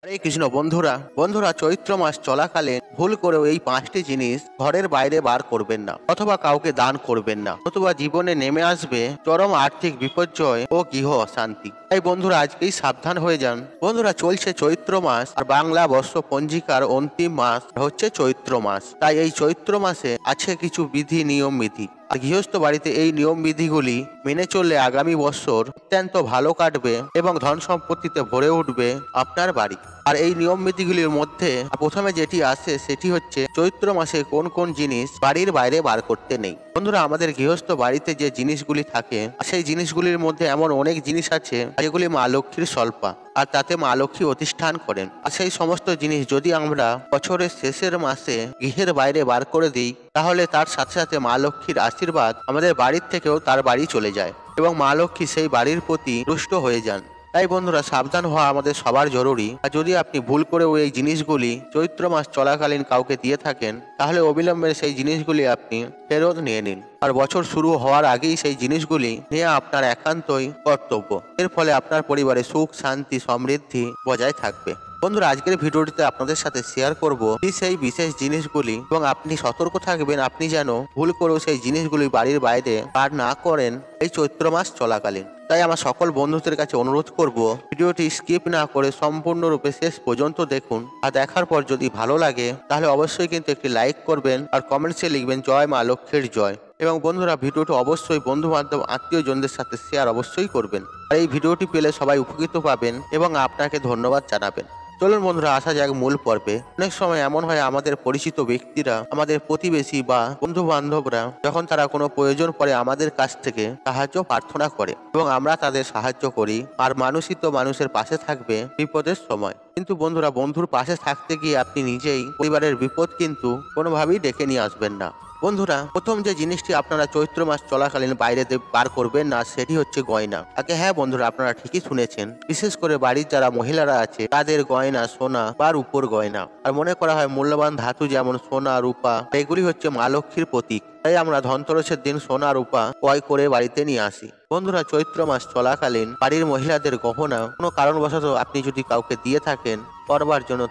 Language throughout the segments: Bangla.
হরে কৃষ্ণ বন্ধুরা বন্ধুরা চৈত্র মাস চলাকালীন ভুল করেও এই 5টি জিনিস ঘরের বাইরে বার করবেন না, অথবা কাউকে দান করবেন না, অথবা জীবনে নেমে আসবে চরম আর্থিক বিপর্যয় ও গৃহ অশান্তি। তাই বন্ধুরা আজকেই সাবধান হয়ে যান। বন্ধুরা চলছে চৈত্র মাস, আর বাংলা বর্ষ পঞ্জিকার অন্তিম মাস হচ্ছে চৈত্র মাস। তাই এই চৈত্র মাসে আছে কিছু বিধি নিয়ম বিধি, আর গৃহস্থ বাড়িতে এই নিয়ম বিধিগুলি মেনে চললে আগামী বছর অত্যন্ত ভালো কাটবে এবং ধন সম্পত্তিতে ভরে উঠবে আপনার বাড়ি। আর এই নিয়ম বিধিগুলির মধ্যে প্রথমে যেটি আসে সেটি হচ্ছে চৈত্র মাসে কোন কোন জিনিস বাড়ির বাইরে বার করতে নেই। বন্ধুরা আমাদের গৃহস্থ বাড়িতে যে জিনিসগুলি থাকে সেই জিনিসগুলির মধ্যে এমন অনেক জিনিস আছে যেগুলি মা লক্ষ্মীর স্বল্পা, আর তাতে মা লক্ষ্মী অধিষ্ঠান করেন। আর সেই সমস্ত জিনিস যদি আমরা বছরের শেষের মাসে গৃহের বাইরে বার করে দিই, তাহলে তার সাথে সাথে মা লক্ষ্মীর আশীর্বাদ আমাদের বাড়ির থেকেও তার বাড়ি চলে যায় এবং মা লক্ষ্মী সেই বাড়ির প্রতি রুষ্ট হয়ে যান। তাই বন্ধুরা সাবধান হওয়া আমাদের সবার জরুরি। আর যদি আপনি ভুল করেও এই জিনিসগুলি চৈত্র মাস চলাকালীন কাউকে দিয়ে থাকেন, তাহলে অবিলম্বে সেই জিনিসগুলি আপনি ফেরত নিয়ে নিন। আর বছর শুরু হওয়ার আগেই সেই জিনিসগুলি নেওয়া আপনার একান্তই কর্তব্য। এর ফলে আপনার পরিবারে সুখ শান্তি সমৃদ্ধি বজায় থাকবে। বন্ধুরা আজকের ভিডিওটিতে আপনাদের সাথে শেয়ার করব সেই বিশেষ জিনিসগুলি, এবং আপনি সতর্ক থাকবেন আপনি যেন ভুল করেও সেই জিনিসগুলি বাড়ির বাইরে পার না করেন এই চৈত্র মাস চলাকালীন। তাই আমার সকল বন্ধুদের কাছে অনুরোধ করব ভিডিওটি স্কিপ না করে সম্পূর্ণরূপে শেষ পর্যন্ত দেখুন। আর দেখার পর যদি ভালো লাগে তাহলে অবশ্যই কিন্তু একটি লাইক করবেন আর কমেন্টসে লিখবেন জয় মা লক্ষ্মীর জয়। এবং বন্ধুরা ভিডিওটি অবশ্যই বন্ধু বান্ধব আত্মীয়জনদের সাথে শেয়ার অবশ্যই করবেন। আর এই ভিডিওটি পেলে সবাই উপকৃত পাবেন এবং আপনাকে ধন্যবাদ জানাবেন। চলুন বন্ধুরা আসা যাক মূল পর্বে। অনেক সময় এমন হয় আমাদের পরিচিত ব্যক্তিরা, আমাদের প্রতিবেশী বা বন্ধু বান্ধবরা যখন তারা কোনো প্রয়োজন পড়ে আমাদের কাছ থেকে সাহায্য প্রার্থনা করে এবং আমরা তাদের সাহায্য করি। আর মানুষই তো মানুষের পাশে থাকবে বিপদের সময়। কিন্তু বন্ধুরা বন্ধুর পাশে থাকতে গিয়ে আপনি নিজেই পরিবারের বিপদ কিন্তু কোনোভাবেই ডেকে নিয়ে আসবেন না। বন্ধুরা প্রথম যে জিনিসটি আপনারা চৈত্র মাস চলাকালীন বাইরে বার করবেন না সেটি হচ্ছে গয়না। আগে হ্যাঁ বন্ধুরা আপনারা ঠিকই শুনেছেন, বিশেষ করে বাড়ির যারা মহিলারা আছে তাদের গয়না সোনা বা রূপোর গয়না। আর মনে করা হয় মূল্যবান ধাতু যেমন সোনা রূপা এগুলি হচ্ছে মা লক্ষ্মীর প্রতীক। তাই আমরা ধনতেরসের দিন সোনা রূপা ক্রয় করে বাড়িতে নিয়ে আসি। বন্ধুরা চৈত্র মাস চলাকালীন বাড়ির মহিলাদের গহনা কোনো কারণবশত আপনি যদি কাউকে দিয়ে থাকেন করবার জন্য,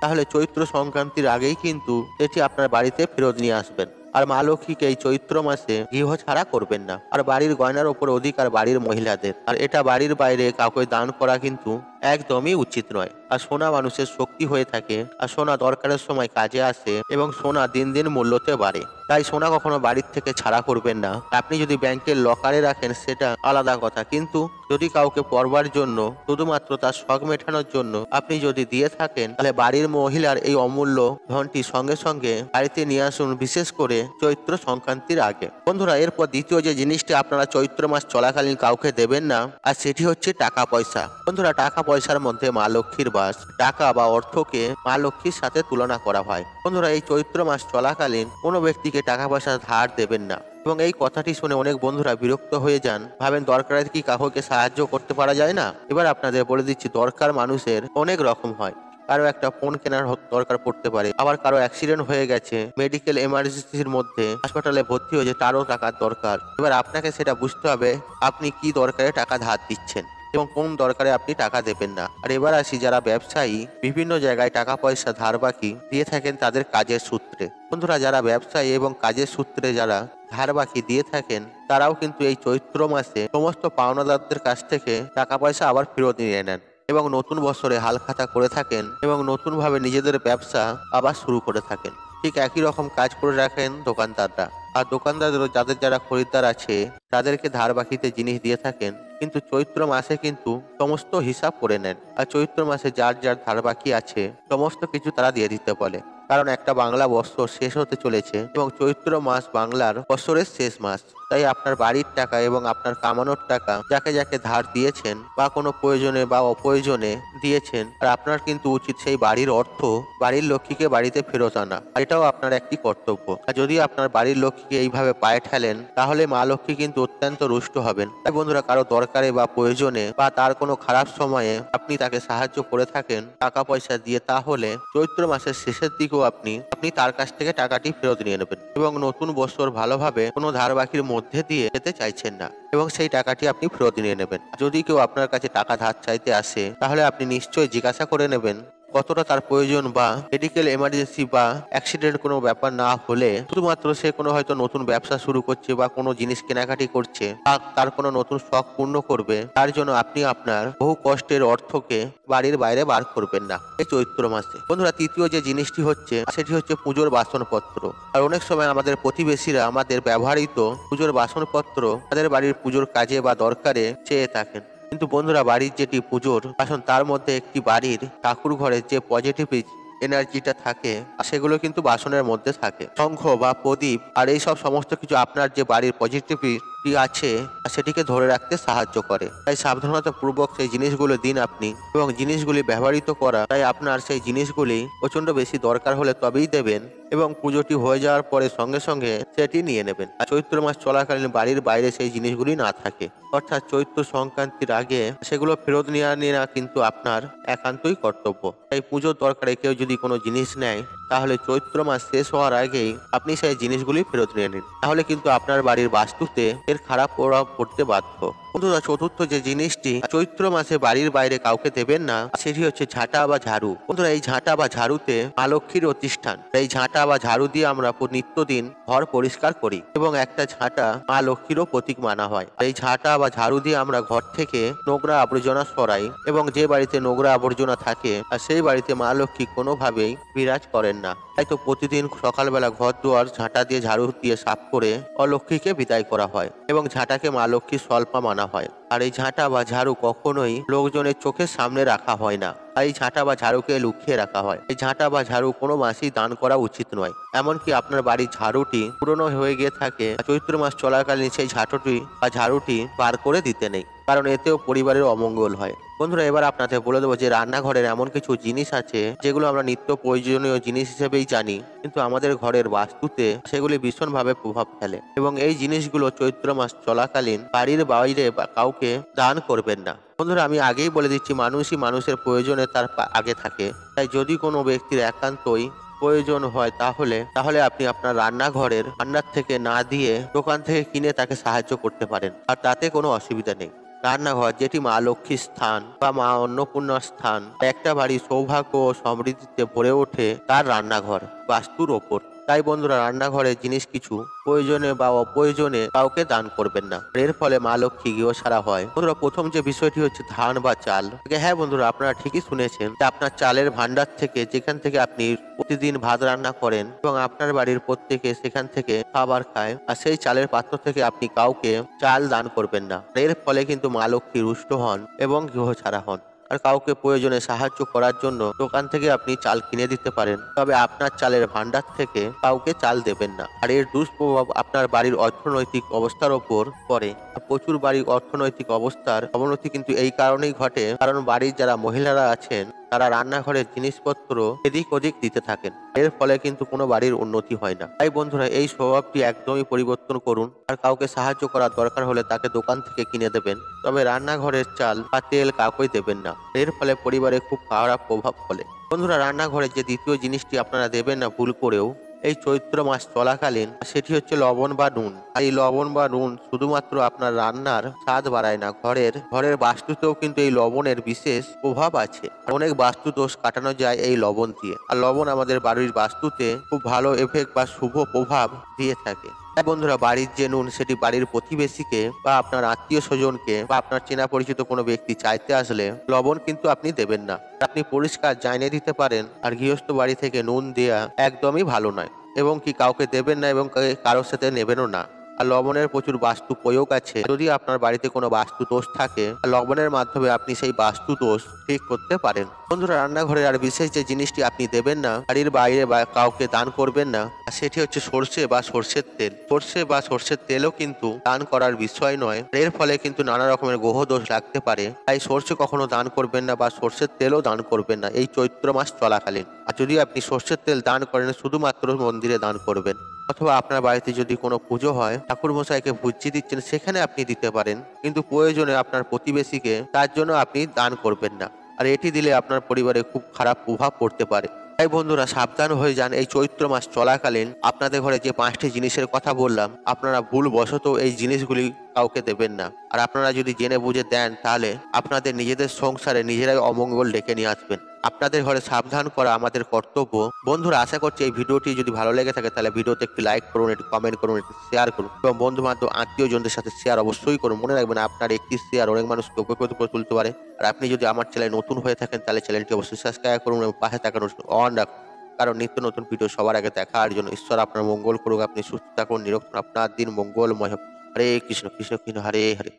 তাহলে চৈত্র সংক্রান্তির আগেই কিন্তু এটি আপনার বাড়িতে ফেরত নিয়ে আসবেন। আর মা লক্ষ্মীকে এই চৈত্র মাসে গৃহ ছাড়া করবেন না। আর বাড়ির গয়নার ওপর অধিকার বাড়ির মহিলাদের, আর এটা বাড়ির বাইরে কাউকে দান করা কিন্তু একদমই উচিত নয়। আর সোনা মানুষের শক্তি হয়ে থাকে, আর সোনা দরকারের সময় কাজে আসে এবং সোনা দিন দিন মূল্যতে বাড়ে। তাই সোনা কখনো বাড়ির থেকে ছাড়া করবেন না। আপনি যদি ব্যাংকের লকারে রাখেন সেটা আলাদা কথা, কিন্তু যদি কাউকে পরবার জন্য শুধুমাত্র তার শখ মেটানোর জন্য আপনি যদি দিয়ে থাকেন, তাহলে বাড়ির মহিলার এই অমূল্য ধনটি সঙ্গে সঙ্গে বাড়িতে নিয়ে আসুন, বিশেষ করে চৈত্র সংক্রান্তির আগে। বন্ধুরা এরপর দ্বিতীয় যে জিনিসটি আপনারা চৈত্র মাস চলাকালীন কাউকে দেবেন না, আর সেটি হচ্ছে টাকা পয়সা। বন্ধুরা টাকা পয়সার মধ্যে মা লক্ষ্মীর বাস। টাকা বা অর্থকে মা লক্ষ্মীর সাথে তুলনা করা হয়। বন্ধুরা এই চৈত্র মাস চলাকালীন কোনো ব্যক্তিকে টাকা পয়সা ধার দেবেন না। এবং এই কথাটি শুনে অনেক বন্ধুরা বিরক্ত হয়ে যান, ভাবেন দরকারে কি কাউকে সাহায্য করতে পারা যায় না। এবার আপনাদের বলে দিচ্ছি দরকার মানুষের অনেক রকম হয়। কারো একটা ফোন কেনার দরকার পড়তে পারে, আবার কারো অ্যাক্সিডেন্ট হয়ে গেছে, মেডিকেল এমার্জেন্সির মধ্যে হাসপাতালে ভর্তি হয়েছে, তারও টাকার দরকার। এবার আপনাকে সেটা বুঝতে হবে আপনি কি দরকারে টাকা ধার দিচ্ছেন এবং কোন দরকারে আপনি টাকা দেবেন না। আর এবার আসি যারা ব্যবসায়ী বিভিন্ন জায়গায় টাকা পয়সা ধার বাকি দিয়ে থাকেন তাদের কাজের সূত্রে। বন্ধুরা যারা ব্যবসায়ী এবং কাজের সূত্রে যারা ধার বাকি দিয়ে থাকেন তারাও কিন্তু এই চৈত্র মাসে সমস্ত পাওনাদারদের কাছ থেকে টাকা পয়সা আবার ফেরত নিয়ে নেন এবং নতুন বছরে হালখাতা করে থাকেন এবং নতুনভাবে নিজেদের ব্যবসা আবার শুরু করে থাকেন। ঠিক একই রকম কাজ করে রাখেন দোকানদাররা। আর দোকানদারদেরও যাদের যারা খরিদ্দার আছে তাদেরকে ধার বাকিতে জিনিস দিয়ে থাকেন, কিন্তু চৈত্র মাসে কিন্তু সমস্ত হিসাব করে নেন। আর চৈত্র মাসে যার যার ধার বাকি আছে সমস্ত কিছু তারা দিয়ে দিতে বলে। কারণ একটা বাংলা বৎসর শেষ হতে চলেছে এবং চৈত্র মাস বাংলার বৎসরের শেষ মাস। তাই আপনার বাড়ির টাকা এবং আপনার কামানোর টাকা যাকে যাকে ধার দিয়েছেন বা কোনো প্রয়োজনে বা অপ্রয়োজনে দিয়েছেন, আর আপনার কিন্তু উচিত সেই বাড়ির অর্থ বাড়ির লক্ষ্মীকে বাড়িতে ফেরত আনা। এটাও আপনার একটি কর্তব্য। আর যদি আপনার বাড়ির লক্ষ্মীকে এইভাবে পায়ে ঠেলেন তাহলে মা লক্ষ্মী কিন্তু অত্যন্ত রুষ্ট হবেন। তাই বন্ধুরা কারো দরকারে বা প্রয়োজনে বা তার কোনো খারাপ সময়ে আপনি তাকে সাহায্য করে থাকেন টাকা পয়সা দিয়ে, তাহলে চৈত্র মাসের শেষের দিকেও আপনি তার কাছ থেকে টাকাটি ফেরত নিয়ে নেবেন। এবং নতুন বছর ভালোভাবে কোনো ধার বাকির মধ্যে দিয়ে যেতে চাইছেন না এবং সেই টাকাটি আপনি ফেরত নিয়ে নেবেন। যদি কেউ আপনার কাছে টাকা ধার চাইতে আসে তাহলে আপনি নিশ্চয়ই জিজ্ঞাসা করে নেবেন কতটা তার প্রয়োজন, বা মেডিকেল এমার্জেন্সি বা অ্যাক্সিডেন্ট কোনো ব্যাপার না হলে শুধুমাত্র সে কোনো হয়তো নতুন ব্যবসা শুরু করছে বা কোনো জিনিস কেনাকাটি করছে বা তার কোনো নতুন শখ পূর্ণ করবে, তার জন্য আপনি আপনার বহু কষ্টের অর্থকে বাড়ির বাইরে বার করবেন না এই চৈত্র মাসে। বন্ধুরা, তৃতীয় যে জিনিসটি হচ্ছে সেটি হচ্ছে পুজোর বাসনপত্র। আর অনেক সময় আমাদের প্রতিবেশীরা আমাদের ব্যবহৃত পুজোর বাসনপত্র তাদের বাড়ির পুজোর কাজে বা দরকারে চেয়ে থাকেন। কিন্তু বন্ধুরা, বাড়ির যেটি পুজোর বাসন তার মধ্যে একটি বাড়ির ঠাকুর ঘরের যে পজিটিভ এনার্জিটা থাকে সেগুলো কিন্তু বাসনের মধ্যে থাকে। শঙ্খ বা প্রদীপ আর এই সব সমস্ত কিছু আপনার যে বাড়ির পজিটিভিটি আছে সেটিকে ধরে রাখতে সাহায্য করে। তাই সাবধানতা পূর্বক সেই জিনিসগুলো দিন আপনি, এবং জিনিসগুলি ব্যবহৃত করা তাই আপনার সেই জিনিসগুলি প্রচন্ড বেশি দরকার হলে তবেই দেবেন, এবং পুজোটি হয়ে যাওয়ার পরে সঙ্গে সঙ্গে সেটি নিয়ে নেবেন। আর চৈত্র মাস চলাকালীন বাড়ির বাইরে সেই জিনিসগুলি না থাকে, অর্থাৎ চৈত্র সংক্রান্তির আগে সেগুলো ফেরত নেওয়া কিন্তু আপনার একান্তই কর্তব্য। তাই পুজোর দরকারে কেউ যদি কোনো জিনিস নেয় তাহলে চৈত্র মাস শেষ হওয়ার আগেই আপনি সেই জিনিসগুলি ফেরত নিয়ে নিন, তাহলে কিন্তু আপনার বাড়ির বাস্তুতে এর খারাপ প্রভাব পড়তে বাধ্য। বন্ধুরা, চতুর্থ যে জিনিসটি চৈত্র মাসে বাড়ির বাইরে কাউকে দেবেন না সেটি হচ্ছে ঝাঁটা বা ঝাড়ু। বন্ধুরা, এই ঝাঁটা বা ঝাড়ুতে মা লক্ষ্মীর অধিষ্ঠান। এই ঝাঁটা বা ঝাড়ু দিয়ে আমরা নিত্যদিন ঘর পরিষ্কার করি এবং একটা ঝাঁটা মা লক্ষ্মীরও প্রতীক মানা হয়। এই ঝাঁটা বা ঝাড়ু দিয়ে আমরা ঘর থেকে নোংরা আবর্জনা সরাই, এবং যে বাড়িতে নোংরা আবর্জনা থাকে আর সেই বাড়িতে মা লক্ষ্মী কোনোভাবেই বিরাজ করেন না। তাই তো প্রতিদিন সকালবেলা ঘর দুয়ার ঝাঁটা দিয়ে ঝাড়ু দিয়ে সাফ করে অলক্ষ্মীকে বিদায় করা হয় এবং ঝাঁটাকে মা লক্ষ্মীর স্বল্পা মানা হয়। আর এই ঝাঁটা বা ঝাড়ু কখনোই লোকজনের চোখের সামনে রাখা হয় না, আর এই ঝাঁটা বা ঝাড়ুকে লুকিয়ে রাখা হয়। এই ঝাঁটা বা ঝাড়ু কোনো মাসেই দান করা উচিত নয়। এমনকি আপনার বাড়ির ঝাড়ুটি পুরনো হয়ে গিয়ে থাকে, চৈত্র মাস চলাকালীন সেই ঝাঁটুটি বা ঝাড়ুটি বার করে দিতে নেই, কারণ এতেও পরিবারের অমঙ্গল হয়। বন্ধুরা, এবার আপনাদের বলে দেবো যে রান্নাঘরের এমন কিছু জিনিস আছে যেগুলো আমরা নিত্য প্রয়োজনীয় জিনিস হিসেবেই জানি, কিন্তু আমাদের ঘরের বাস্তুতে সেগুলি ভীষণভাবে প্রভাব ফেলে, এবং এই জিনিসগুলো চৈত্র মাস চলাকালীন বাড়ির বাইরে বা কাউকে দান করবেন না। বন্ধুরা, আমি আগেই বলে দিচ্ছি, মানুষই মানুষের প্রয়োজনে তার আগে থাকে। তাই যদি কোনো ব্যক্তির একান্তই প্রয়োজন হয় তাহলে আপনি আপনার রান্নাঘরের ভান্ডার থেকে না দিয়ে দোকান থেকে কিনে তাকে সাহায্য করতে পারেন, আর তাতে কোনো অসুবিধা নেই। রান্নাঘর যেটি মা লক্ষ্মীর স্থান বা মা অন্নপূর্ণার স্থান, একটা বাড়ি সৌভাগ্য ও সমৃদ্ধিতে ভরে ওঠে তার রান্নাঘর বাস্তুর ওপর। তাই বন্ধুরা, রান্নাঘরের জিনিস কিছু প্রয়োজনে বা অপ্রয়োজনে কাউকে দান করবেন না, এর ফলে মা লক্ষ্মী গৃহছাড়া হয়। বন্ধুরা, প্রথম যে বিষয়টি হচ্ছে ধান বা চাল। হ্যাঁ বন্ধুরা, আপনারা ঠিকই শুনেছেন যে আপনার চালের ভান্ডার থেকে, যেখান থেকে আপনি প্রতিদিন ভাত রান্না করেন এবং আপনার বাড়ির প্রত্যেকে সেখান থেকে খাবার খায়, আর সেই চালের পাত্র থেকে আপনি কাউকে চাল দান করবেন না। এর ফলে কিন্তু মা লক্ষ্মী রুষ্ট হন এবং গৃহছাড়া হন। আর কাউকে প্রয়োজনে সাহায্য করার জন্য দোকান থেকে আপনি চাল কিনে দিতে পারেন, তবে আপনার চালের ভান্ডার থেকে কাউকে চাল দেবেন না। আর এর দুষ্প্রভাব আপনার বাড়ির অর্থনৈতিক অবস্থার ওপর পড়ে। প্রচুর বাড়ির অর্থনৈতিক অবস্থার অবনতি কিন্তু এই কারণেই ঘটে, কারণ বাড়ির যারা মহিলারা আছেন তারা রান্নাঘরের জিনিসপত্র এদিক ওদিক দিতে থাকেন। এর ফলে কিন্তু কোনো বাড়ির উন্নতি হয় না। তাই বন্ধুরা, এই স্বভাবটি একদমই পরিবর্তন করুন। আর কাউকে সাহায্য করার দরকার হলে তাকে দোকান থেকে কিনে দেবেন, তবে রান্নাঘরের চাল বা তেল কাউকেই দেবেন না। এর ফলে পরিবারে খুব খারাপ প্রভাব ফেলে। বন্ধুরা, রান্নাঘরে যে দ্বিতীয় জিনিসটি আপনারা দেবেন না ভুল করেও এই চৈত্র মাস চলাকালীন, সেটি হচ্ছে লবণ বা নুন। আর এই লবণ বা নুন শুধুমাত্র আপনার রান্নার স্বাদ বাড়ায় না, ঘরের বাস্তুতেও কিন্তু এই লবণের বিশেষ প্রভাব আছে। অনেক বাস্তু দোষ কাটানো যায় এই লবণ দিয়ে, আর লবণ আমাদের বাড়ির বাস্তুতে খুব ভালো এফেক্ট বা শুভ প্রভাব দিয়ে থাকে। তাই বন্ধুরা, বাড়ির যে নুন সেটি বাড়ির প্রতিবেশীকে বা আপনার আত্মীয় স্বজনকে বা আপনার চেনা পরিচিত কোনো ব্যক্তি চাইতে আসলে লবণ কিন্তু আপনি দেবেন না। আপনি পরিষ্কার জানিয়ে দিতে পারেন। আর গৃহস্থ বাড়ি থেকে নুন দেয়া একদমই ভালো নয়, এবং কি কাউকে দেবেন না এবং কারোর সাথে নেবেনও না। আর লবণের প্রচুর বাস্তু প্রয়োগ আছে। যদি আপনার বাড়িতে কোনো বাস্তু দোষ থাকে, লবণের মাধ্যমে আপনি সেই বাস্তু দোষ ঠিক করতে পারেন। বন্ধুরা, রান্নাঘরের আর বিশেষ যে জিনিসটি আপনি দেবেন না, বাড়ির বাইরে বা কাউকে দান করবেন না, সেটি হচ্ছে সর্ষে বা সর্ষের তেল। সর্ষে বা সর্ষের তেলও কিন্তু দান করার বিষয় নয়। এর ফলে কিন্তু নানা রকমের গ্রহ দোষ লাগতে পারে। তাই সর্ষে কখনো দান করবেন না বা সর্ষের তেলও দান করবেন না এই চৈত্র মাস চলাকালীন। আর যদি আপনি সর্ষের তেল দান করেন, শুধুমাত্র মন্দিরে দান করবেন, অথবা আপনার বাড়িতে যদি কোনো পুজো হয়, ঠাকুর মশাইকে ভুজ্জি দিচ্ছেন, সেখানে আপনি দিতে পারেন, কিন্তু প্রয়োজনে আপনার প্রতিবেশীকে তার জন্য আপনি দান করবেন না। আর এটি দিলে আপনার পরিবারে খুব খারাপ প্রভাব পড়তে পারে। তাই বন্ধুরা সাবধান হয়ে যান। এই চৈত্র মাস চলাকালীন আপনাদের ঘরে যে 5টি জিনিসের কথা বললাম, আপনারা ভুলবশত এই জিনিসগুলি কাউকে দেবেন না। আর আপনারা যদি জেনে বুঝে দেন তাহলে আপনাদের নিজেদের সংসারে নিজেরাই অমঙ্গল ডেকে নিয়ে আসবেন। আপনাদের ঘরে সাবধান করা আমাদের কর্তব্য। বন্ধুরা আশা করছি এই ভিডিওটি যদি ভালো লেগে থাকে তাহলে ভিডিওতে একটি লাইক করুন, একটি কমেন্ট করুন, একটি শেয়ার করুন এবং বন্ধু বান্ধব আত্মীয়জনদের সাথে শেয়ার অবশ্যই করুন। মনে রাখবেন আপনার একটি শেয়ার অনেক মানুষকে উপকৃত করে তুলতে পারে। আর আপনি যদি আমার চ্যানেলে নতুন হয়ে থাকেন তাহলে চ্যানেলটি অবশ্যই সাবস্ক্রাইব করুন এবং পাশে থাকা অন রাখুন, কারণ নিত্য নতুন ভিডিও সবার আগে দেখার জন্য। ঈশ্বর আপনার মঙ্গল করুক, আপনি সুস্থ থাকুন, নিরোগ থাকুন, আপনার দিন মঙ্গলময় হোক। হরে কৃষ্ণ কৃষ্ণ কৃষ্ণ হরে হরে।